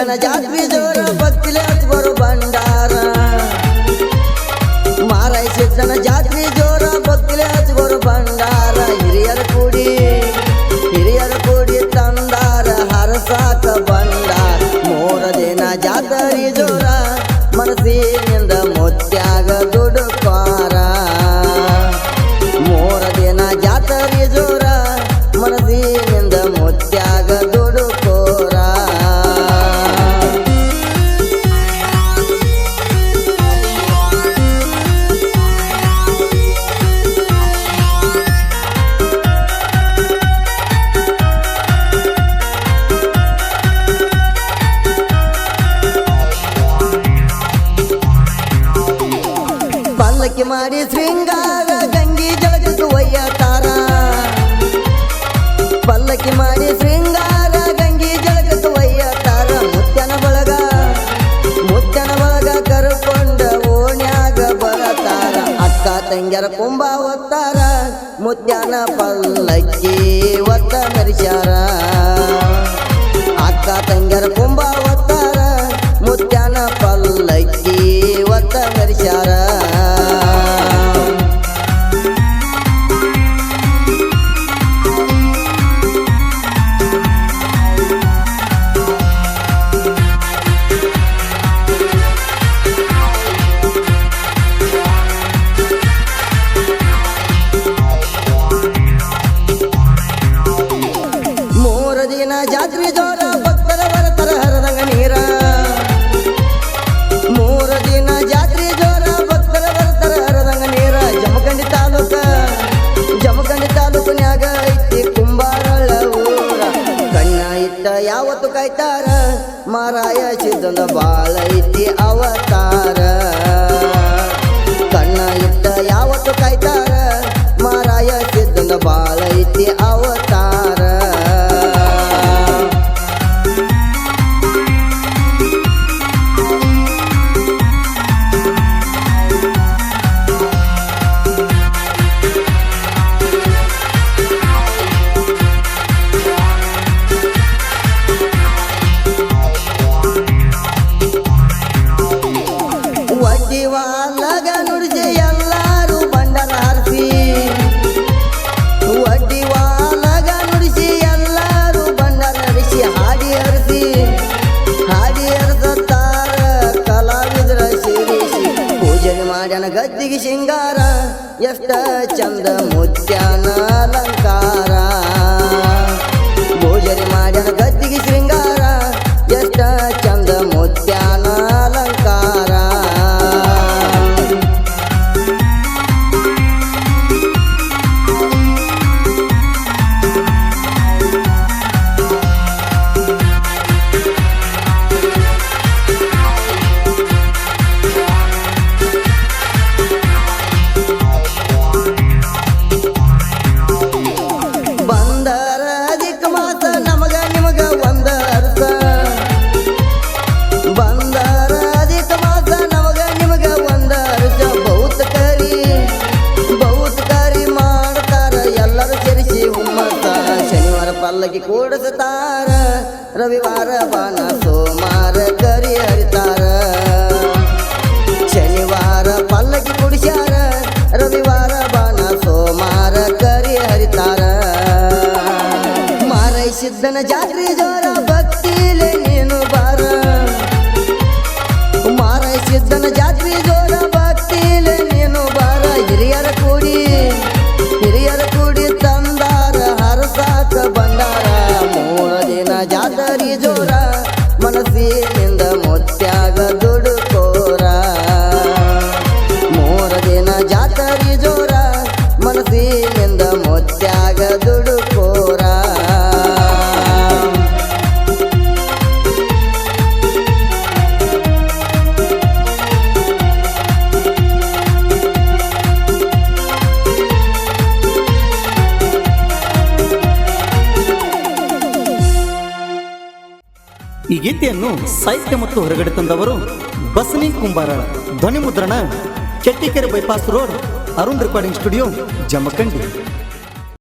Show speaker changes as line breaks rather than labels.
ಸಿದ್ಧನ ಜಾತ್ರೆ ಜೋರ ಭಕ್ತಿಲೆ ಹಚ್ಬರು ಭಂಡಾರ ಮಾರಾಯ ಸಿದ್ಧನ ಜಾತ್ರೆ ಜೋರ ಭಕ್ತಿಲೆ ಹಚ್ಬರು ಭಂಡಾರ ಹಿರಿಯರ ಕೂಡಿ ತಂದಾರ ಹರಸಾಕ ಭಂಡಾರ ಮೂರ ದಿನ ಜಾತ್ರೆ ಜೋರ ಮನಸ್ಸಿನಿಂದ ಮುತ್ಯಾಗ ದುಡುಕ್ವಾರ ಮೂರ ದಿನ ಜಾತ್ರೆ ಜೋರ ಮನಸ್ಸಿನಿಂದ ಮುತ್ಯಾಗ ದುಡುಕೋರ ಪಲ್ಲಕ್ಕಿ ಮಾಡಿ ಶೃಂಗಾರ ಗಂಗಿ ಜಳಗಕ್ಕೆ ಒಯ್ಯತಾರ ಪಲ್ಲಕ್ಕಿ ಮಾಡಿ ಶೃಂಗಾರ ಗಂಗಿ ಜಳಗಕ್ಕೆ ಒಯ್ಯತಾರ ಮುತ್ಯನ ಬಳಗ ಕರ್ಕೊಂಡ ಓಣ್ಯಾಗ ಬರತಾರ ಅಕ್ಕ ತಂಗ್ಯರ ಕುಂಬ ಒತ್ತಾರ ಮುತ್ಯನ ಪಲ್ಲಕ್ಕಿ ಒತ್ತ ಮೆರಿಸ್ಯಾರ ಅಕ್ಕ ತಂಗ್ಯರ ಕುಂಬ ಒತ್ತಾರ ಮುತ್ಯನ ಪಲ್ಲಕ್ಕಿ ಒತ್ತ ಮೆರಿಸ್ಯಾರ ಜಾತ್ರೆ ಜೋರ ಭಕ್ತರ ಬರ್ತಾರ ಹರದಂಗ ನೀರ ಮೂರ ದಿನ ಜಾತ್ರೆ ಜೋರ ಭಕ್ತರ ಬರ್ತಾರ ಹರದಂಗ ನೀರ ಜಮಖಂಡಿ ತಾಲೂಕಿನ್ಯಾಗ ಐತಿ ಕುಂಬಾರಳ ಊರ ಕಣ್ಣ ಇಟ್ಟ ಯಾವತ್ತು ಕಾಯ್ತಾರ ಮಾರಾಯ ಸಿದ್ಧನ ಬಾಳ ಐತಿ ಅವತಾರ ಕಣ್ಣ ಇಟ್ಟ ಯಾವತ್ತು ಕಾಯ್ತಾರ ಮಾರಾಯ ಸಿದ್ಧನ ಬಾಳ ಐತಿ ಅವತಾರ ಒಡ್ಡಿವಾಲಗ ನುಡಿಸಿ ಎಲ್ಲಾರು ಭಂಡಾರ ಹರಿಸಿ ಒಡ್ಡಿವಾಲಗ ನುಡಿಸಿ ಎಲ್ಲಾರು ಭಂಡಾರ ಹರಿಸಿ ಹಾಡಿ ಹರಿಸತಾರ ಕಲಾವಿದರ ಸೇರಿಸಿ ಪೂಜನೆ ಮಾಡ್ಯಾನ ಗದ್ದಿಗೆ ಶೃಂಗಾರ ಎಷ್ಟ ಚಂದ ಮುತ್ಯಾನ ಅಲಂಕಾರ ಪೂಜನೆ ಮಾಡ್ಯಾನ ಗದ್ದಿಗೆ ಶೃಂಗಾರ ಎಷ್ಟ ಚಂದ ಮುತ್ಯಾನ ಅಲಂಕಾರ ಬಂದರ ಅಧಿಕ ಮಾಸ ನಮಗ ನಿಮಗ ಒಂದ ಅರ್ಥ ಬಂದರ ಅಧಿಕ ಮಾಸ ನಮಗ ನಿಮಗ ಒಂದ ಅರ್ಥ ಬಹುತ್ ಕರಿ ಮಾಡ್ತಾರ ಎಲ್ಲರೂ ಸೇರಿಸಿ ಹುಮ್ಮತ್ತ ಶನಿವಾರ ಪಲ್ಲಕ್ಕಿ ಕೂಡಿಸ್ತಾರ ರವಿವಾರ ಬಾನ ಸೋಮಾರ ಕರಿ ಹರಿತಾರ ಶನಿವಾರ ಪಲ್ಲಕ್ಕಿ ಕುಡಿಸ್ಯಾರ ರವಿವಾರ ಬಾನ ಸೋಮಾರ ಕರಿ ಹರಿತಾರ ಮಾರೈ ಸಿದ್ಧನ ಜಾತ್ರೆ ಜೋರ ಭಕ್ತಿಲೆ ನೀನು ಬಾರ ಮಾರೈ ಸಿದ್ಧನ ಜಾತ್ರೆ ಜೋರ ಭಕ್ತಿಲೆ ನೀನು ಬಾರ ಹಿರಿಯರ ಕೂಡಿ ತಂದಾರ ಹರಸಾಕ ಭಂಡಾರ ಮೂರ ದಿನ ಜಾತ್ರೆ ಜೋರ ಮನಸ್ಸಿನಿಂದ ಮುತ್ಯಾಗ ದುಡುಕೋರ ಮೂರ ದಿನ ಜಾತ್ರೆ ಜೋರ ಮನಸ್ಸಿನಿಂದ ಮುತ್ಯಾಗ ದುಡುಕೋರ
ಈ ಗೀತೆಯನ್ನು ಸಾಹಿತ್ಯ ಮತ್ತು ಹೊರಗಡೆ ತಂದವರು ಬಸನಿ ಕುಂಬಾರಳ, ಧ್ವನಿ ಮುದ್ರಣ Kettikere bypass road, Arun recording studio, Jamkhandi.